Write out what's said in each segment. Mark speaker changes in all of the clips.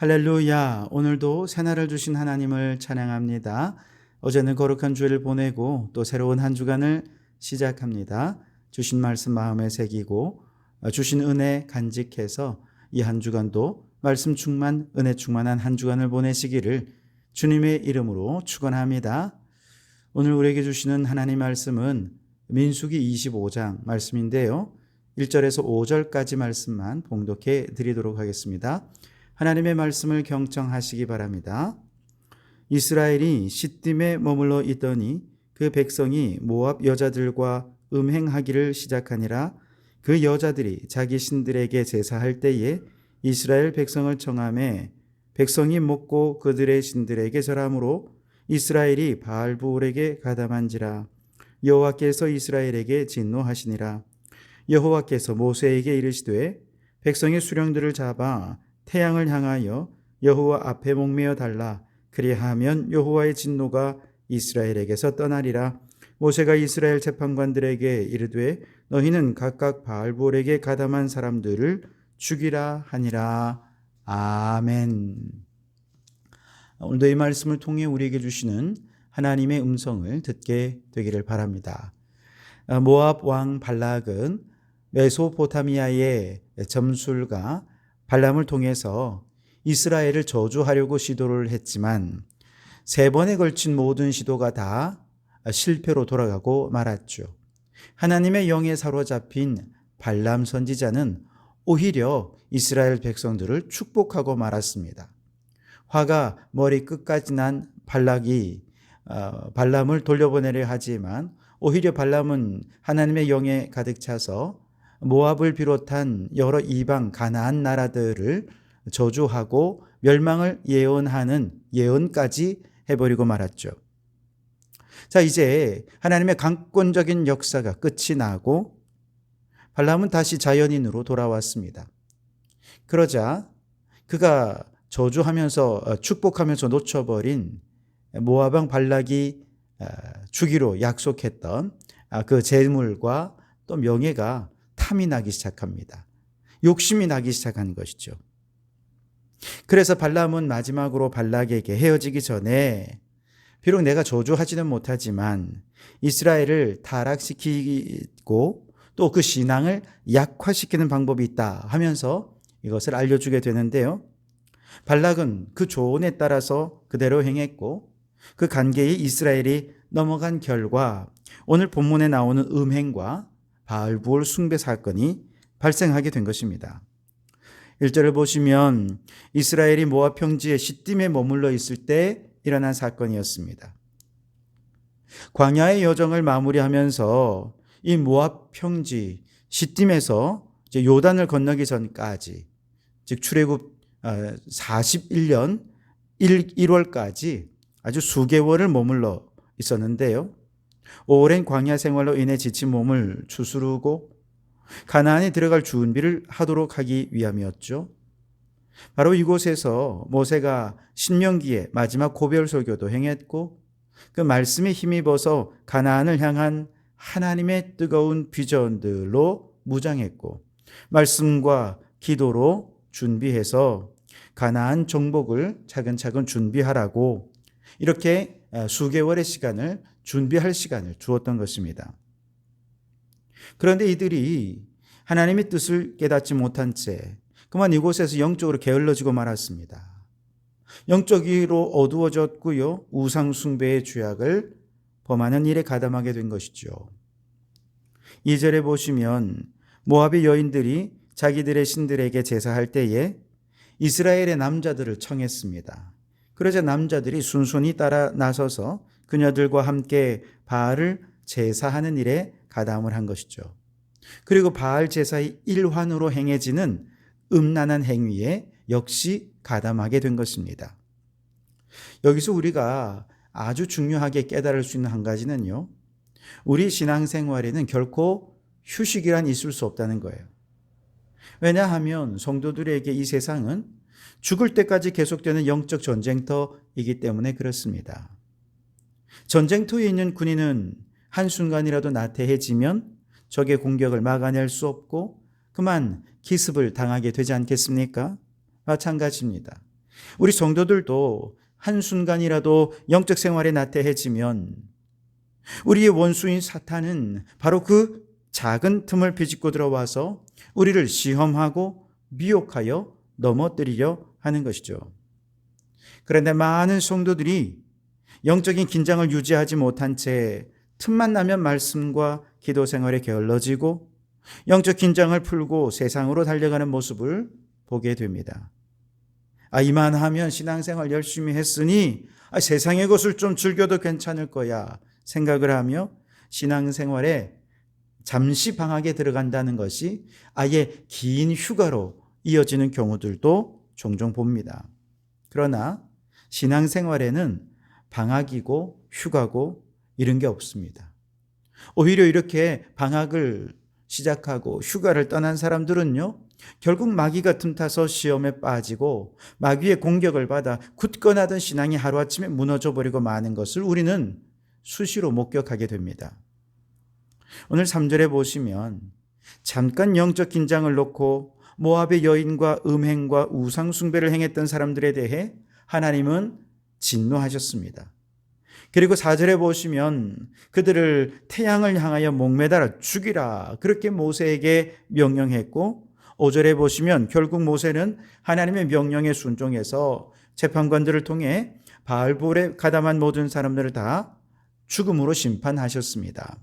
Speaker 1: 할렐루야. 오늘도 새날을 주신 하나님을 찬양합니다. 어제는 거룩한 주일을 보내고 또 새로운 한 주간을 시작합니다. 주신 말씀 마음에 새기고 주신 은혜 간직해서 이 한 주간도 말씀 충만, 은혜 충만한 한 주간을 보내시기를 주님의 이름으로 축원합니다. 오늘 우리에게 주시는 하나님 말씀은 민수기 25장 말씀인데요. 1절에서 5절까지 말씀만 봉독해 드리도록 하겠습니다. 하나님의 말씀을 경청하시기 바랍니다. 이스라엘이 시딤에 머물러 있더니 그 백성이 모압 여자들과 음행하기를 시작하니라. 그 여자들이 자기 신들에게 제사할 때에 이스라엘 백성을 청하매 백성이 먹고 그들의 신들에게 절함으로 이스라엘이 바알부올에게 가담한지라. 여호와께서 이스라엘에게 진노하시니라. 여호와께서 모세에게 이르시되 백성의 수령들을 잡아 태양을 향하여 여호와 앞에 목매어 달라. 그리하면 여호와의 진노가 이스라엘에게서 떠나리라. 모세가 이스라엘 재판관들에게 이르되 너희는 각각 바알부올에게 가담한 사람들을 죽이라 하니라. 아멘. 오늘도 이 말씀을 통해 우리에게 주시는 하나님의 음성을 듣게 되기를 바랍니다. 모압 왕 발락은 메소포타미아의 점술가 발람을 통해서 이스라엘을 저주하려고 시도를 했지만 3번에 걸친 모든 시도가 다 실패로 돌아가고 말았죠. 하나님의 영에 사로잡힌 발람 선지자는 오히려 이스라엘 백성들을 축복하고 말았습니다. 화가 머리 끝까지 난 발락이 발람을 돌려보내려 하지만 오히려 발람은 하나님의 영에 가득 차서 모압을 비롯한 여러 이방 가나안 나라들을 저주하고 멸망을 예언하는 예언까지 해버리고 말았죠. 자, 이제 하나님의 강권적인 역사가 끝이 나고 발람은 다시 자연인으로 돌아왔습니다. 그러자 그가 저주하면서 축복하면서 놓쳐버린 모압 왕 발락이 주기로 약속했던 그 재물과 또 명예가 탐이 나기 시작합니다. 욕심이 나기 시작하는 것이죠. 그래서 발람은 마지막으로 발락에게 헤어지기 전에 비록 내가 저주하지는 못하지만 이스라엘을 타락시키고 또 그 신앙을 약화시키는 방법이 있다 하면서 이것을 알려주게 되는데요. 발락은 그 조언에 따라서 그대로 행했고 그 관계에 이스라엘이 넘어간 결과 오늘 본문에 나오는 음행과 바알부올 숭배 사건이 발생하게 된 것입니다. 1절을 보시면 이스라엘이 모압 평지의 시딤에 머물러 있을 때 일어난 사건이었습니다. 광야의 여정을 마무리하면서 이 모압 평지 시딤에서 이제 요단을 건너기 전까지 즉 출애굽 41년 1월까지 아주 수개월을 머물러 있었는데요. 오랜 광야 생활로 인해 지친 몸을 추스르고 가나안에 들어갈 준비를 하도록 하기 위함이었죠. 바로 이곳에서 모세가 신명기의 마지막 고별 설교도 행했고 그 말씀에 힘입어서 가나안을 향한 하나님의 뜨거운 비전들로 무장했고 말씀과 기도로 준비해서 가나안 정복을 차근차근 준비하라고 이렇게 수개월의 시간을 준비할 시간을 주었던 것입니다. 그런데 이들이 하나님의 뜻을 깨닫지 못한 채 그만 이곳에서 영적으로 게을러지고 말았습니다. 영적으로 어두워졌고요. 우상 숭배의 죄악을 범하는 일에 가담하게 된 것이죠. 2절에 보시면 모압의 여인들이 자기들의 신들에게 제사할 때에 이스라엘의 남자들을 청했습니다. 그러자 남자들이 순순히 따라 나서서 그녀들과 함께 바알을 제사하는 일에 가담을 한 것이죠. 그리고 바알 제사의 일환으로 행해지는 음란한 행위에 역시 가담하게 된 것입니다. 여기서 우리가 아주 중요하게 깨달을 수 있는 한 가지는요. 우리 신앙생활에는 결코 휴식이란 있을 수 없다는 거예요. 왜냐하면 성도들에게 이 세상은 죽을 때까지 계속되는 영적 전쟁터이기 때문에 그렇습니다. 전쟁터에 있는 군인은 한순간이라도 나태해지면 적의 공격을 막아낼 수 없고 그만 기습을 당하게 되지 않겠습니까? 마찬가지입니다. 우리 성도들도 한순간이라도 영적 생활에 나태해지면 우리의 원수인 사탄은 바로 그 작은 틈을 비집고 들어와서 우리를 시험하고 미혹하여 넘어뜨리려 하는 것이죠. 그런데 많은 성도들이 영적인 긴장을 유지하지 못한 채 틈만 나면 말씀과 기도 생활에 게을러지고 영적 긴장을 풀고 세상으로 달려가는 모습을 보게 됩니다. 이만하면 신앙생활 열심히 했으니 세상의 것을 좀 즐겨도 괜찮을 거야 생각을 하며 신앙생활에 잠시 방학에 들어간다는 것이 아예 긴 휴가로 이어지는 경우들도 종종 봅니다. 그러나 신앙생활에는 방학이고 휴가고 이런 게 없습니다. 오히려 이렇게 방학을 시작하고 휴가를 떠난 사람들은요, 결국 마귀가 틈타서 시험에 빠지고 마귀의 공격을 받아 굳건하던 신앙이 하루아침에 무너져 버리고 마는 것을 우리는 수시로 목격하게 됩니다. 오늘 3절에 보시면 잠깐 영적 긴장을 놓고 모압의 여인과 음행과 우상 숭배를 행했던 사람들에 대해 하나님은 진노하셨습니다. 그리고 4절에 보시면 그들을 태양을 향하여 목매달아 죽이라 그렇게 모세에게 명령했고 5절에 보시면 결국 모세는 하나님의 명령에 순종해서 재판관들을 통해 바알볼에 가담한 모든 사람들을 다 죽음으로 심판하셨습니다.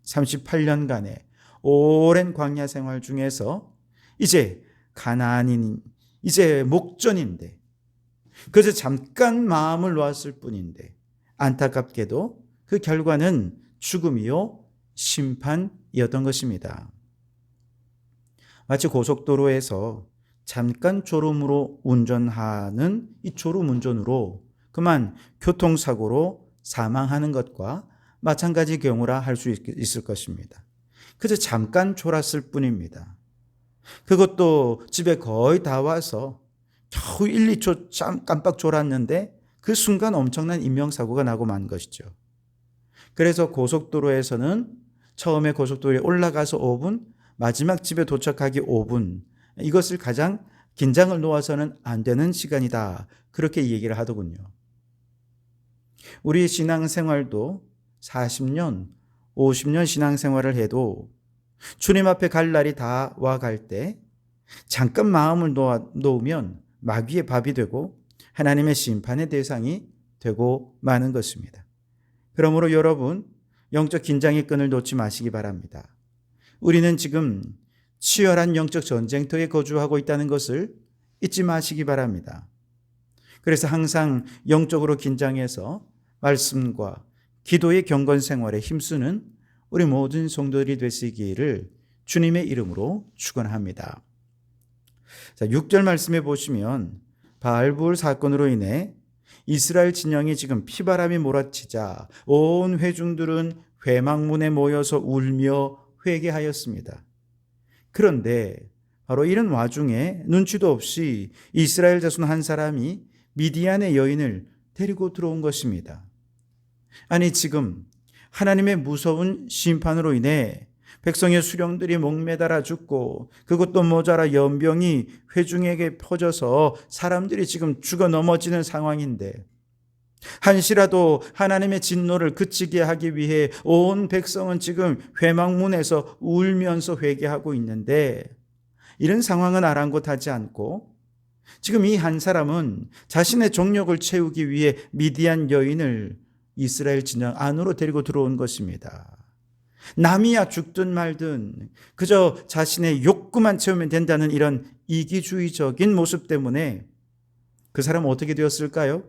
Speaker 1: 38년간의 오랜 광야 생활 중에서 이제 가나안인, 이제 목전인데 그저 잠깐 마음을 놓았을 뿐인데 안타깝게도 그 결과는 죽음이요 심판이었던 것입니다. 마치 고속도로에서 잠깐 졸음으로 운전하는 이 졸음 운전으로 그만 교통사고로 사망하는 것과 마찬가지 경우라 할 수 있을 것입니다. 그저 잠깐 졸았을 뿐입니다. 그것도 집에 거의 다 와서 겨우 1, 2초 깜빡 졸았는데 그 순간 엄청난 인명사고가 나고 만 것이죠. 그래서 고속도로에서는 처음에 고속도로에 올라가서 5분, 마지막 집에 도착하기 5분, 이것을 가장 긴장을 놓아서는 안 되는 시간이다. 그렇게 얘기를 하더군요. 우리 신앙생활도 40년, 50년 신앙생활을 해도 주님 앞에 갈 날이 다 와갈 때 잠깐 마음을 놓으면 마귀의 밥이 되고 하나님의 심판의 대상이 되고 마는 것입니다. 그러므로 여러분, 영적 긴장의 끈을 놓지 마시기 바랍니다. 우리는 지금 치열한 영적 전쟁터에 거주하고 있다는 것을 잊지 마시기 바랍니다. 그래서 항상 영적으로 긴장해서 말씀과 기도의 경건 생활에 힘쓰는 우리 모든 성도들이 되시기를 주님의 이름으로 축원합니다. 자, 6절 말씀해 보시면 바알불 사건으로 인해 이스라엘 진영이 지금 피바람이 몰아치자 온 회중들은 회막문에 모여서 울며 회개하였습니다. 그런데 바로 이런 와중에 눈치도 없이 이스라엘 자손 한 사람이 미디안의 여인을 데리고 들어온 것입니다. 아니 지금 하나님의 무서운 심판으로 인해 백성의 수령들이 목매달아 죽고 그것도 모자라 연병이 회중에게 퍼져서 사람들이 지금 죽어 넘어지는 상황인데 한시라도 하나님의 진노를 그치게 하기 위해 온 백성은 지금 회막문에서 울면서 회개하고 있는데 이런 상황은 아랑곳하지 않고 지금 이 한 사람은 자신의 정욕을 채우기 위해 미디안 여인을 이스라엘 진영 안으로 데리고 들어온 것입니다. 남이야 죽든 말든 그저 자신의 욕구만 채우면 된다는 이런 이기주의적인 모습 때문에 그 사람은 어떻게 되었을까요?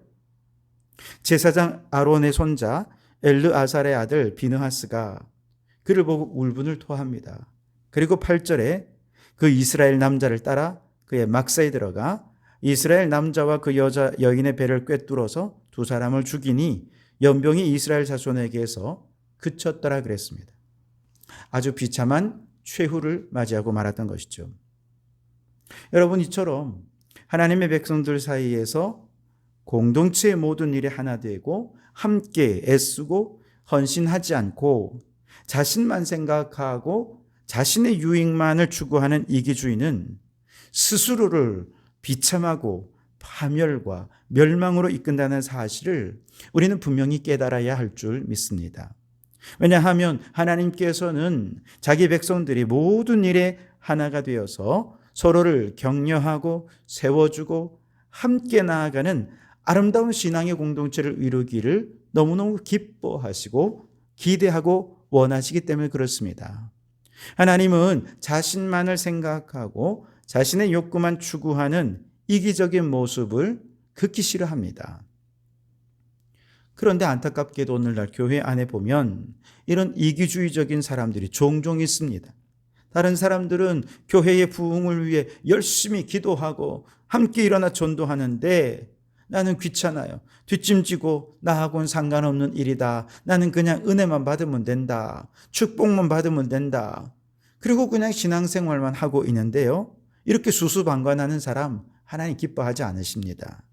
Speaker 1: 제사장 아론의 손자 엘르아살의 아들 비느하스가 그를 보고 울분을 토합니다. 그리고 8절에 그 이스라엘 남자를 따라 그의 막사에 들어가 이스라엘 남자와 그 여인의 배를 꿰뚫어서 두 사람을 죽이니 연병이 이스라엘 자손에게서 그쳤더라 그랬습니다. 아주 비참한 최후를 맞이하고 말았던 것이죠. 여러분, 이처럼 하나님의 백성들 사이에서 공동체의 모든 일에 하나 되고 함께 애쓰고 헌신하지 않고 자신만 생각하고 자신의 유익만을 추구하는 이기주의는 스스로를 비참하고 파멸과 멸망으로 이끈다는 사실을 우리는 분명히 깨달아야 할 줄 믿습니다. 왜냐하면 하나님께서는 자기 백성들이 모든 일에 하나가 되어서 서로를 격려하고 세워주고 함께 나아가는 아름다운 신앙의 공동체를 이루기를 너무너무 기뻐하시고 기대하고 원하시기 때문에 그렇습니다. 하나님은 자신만을 생각하고 자신의 욕구만 추구하는 이기적인 모습을 극히 싫어합니다. 그런데 안타깝게도 오늘날 교회 안에 보면 이런 이기주의적인 사람들이 종종 있습니다. 다른 사람들은 교회의 부흥을 위해 열심히 기도하고 함께 일어나 전도하는데 나는 귀찮아요. 뒷짐지고 나하고는 상관없는 일이다. 나는 그냥 은혜만 받으면 된다. 축복만 받으면 된다. 그리고 그냥 신앙생활만 하고 있는데요. 이렇게 수수방관하는 사람 하나님 기뻐하지 않으십니다.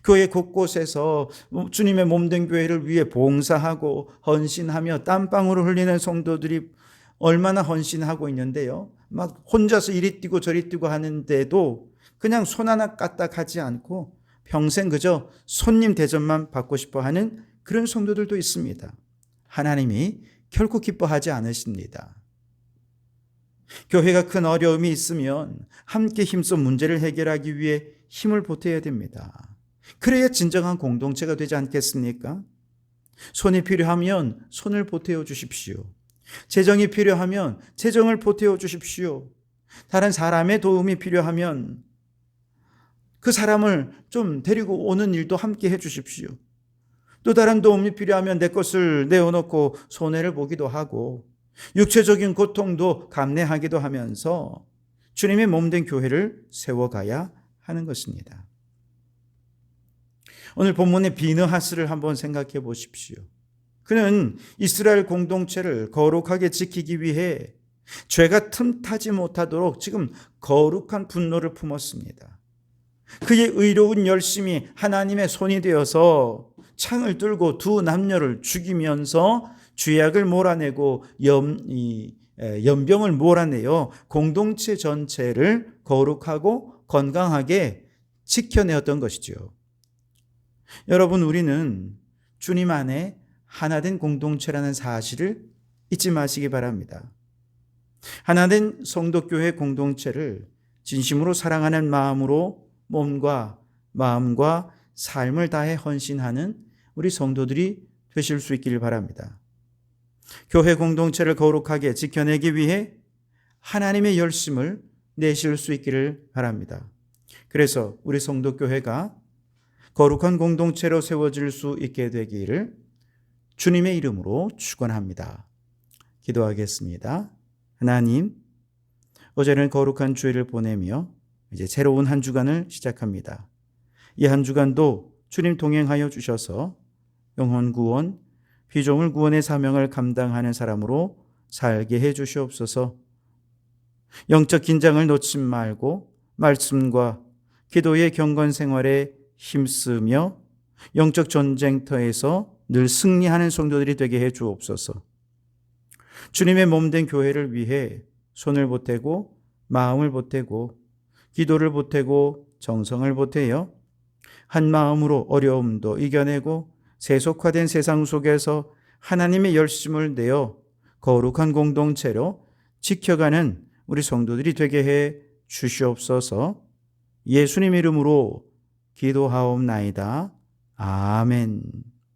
Speaker 1: 교회 곳곳에서 주님의 몸된 교회를 위해 봉사하고 헌신하며 땀방울을 흘리는 성도들이 얼마나 헌신하고 있는데요. 막 혼자서 이리 뛰고 저리 뛰고 하는데도 그냥 손 하나 까딱하지 않고 평생 그저 손님 대접만 받고 싶어 하는 그런 성도들도 있습니다. 하나님이 결코 기뻐하지 않으십니다. 교회가 큰 어려움이 있으면 함께 힘써 문제를 해결하기 위해 힘을 보태야 됩니다. 그래야 진정한 공동체가 되지 않겠습니까? 손이 필요하면 손을 보태어 주십시오. 재정이 필요하면 재정을 보태어 주십시오. 다른 사람의 도움이 필요하면 그 사람을 좀 데리고 오는 일도 함께 해 주십시오. 또 다른 도움이 필요하면 내 것을 내어놓고 손해를 보기도 하고 육체적인 고통도 감내하기도 하면서 주님의 몸된 교회를 세워가야 하는 것입니다. 오늘 본문의 비느하스를 한번 생각해 보십시오. 그는 이스라엘 공동체를 거룩하게 지키기 위해 죄가 틈타지 못하도록 지금 거룩한 분노를 품었습니다. 그의 의로운 열심이 하나님의 손이 되어서 창을 들고 두 남녀를 죽이면서 죄악을 몰아내고 연병을 몰아내어 공동체 전체를 거룩하고 건강하게 지켜내었던 것이죠. 여러분, 우리는 주님 안에 하나된 공동체라는 사실을 잊지 마시기 바랍니다. 하나된 성도교회 공동체를 진심으로 사랑하는 마음으로 몸과 마음과 삶을 다해 헌신하는 우리 성도들이 되실 수 있기를 바랍니다. 교회 공동체를 거룩하게 지켜내기 위해 하나님의 열심을 내실 수 있기를 바랍니다. 그래서 우리 성도교회가 거룩한 공동체로 세워질 수 있게 되기를 주님의 이름으로 축원합니다. 기도하겠습니다. 하나님, 어제는 거룩한 주일을 보내며 이제 새로운 한 주간을 시작합니다. 이 한 주간도 주님 동행하여 주셔서 영혼 구원, 피조물 구원의 사명을 감당하는 사람으로 살게 해 주시옵소서. 영적 긴장을 놓지 말고 말씀과 기도의 경건 생활에 힘쓰며 영적 전쟁터에서 늘 승리하는 성도들이 되게 해 주옵소서. 주님의 몸된 교회를 위해 손을 보태고 마음을 보태고 기도를 보태고 정성을 보태어 한 마음으로 어려움도 이겨내고 세속화된 세상 속에서 하나님의 열심을 내어 거룩한 공동체로 지켜가는 우리 성도들이 되게 해 주시옵소서. 예수님 이름으로 기도하옵나이다. 아멘.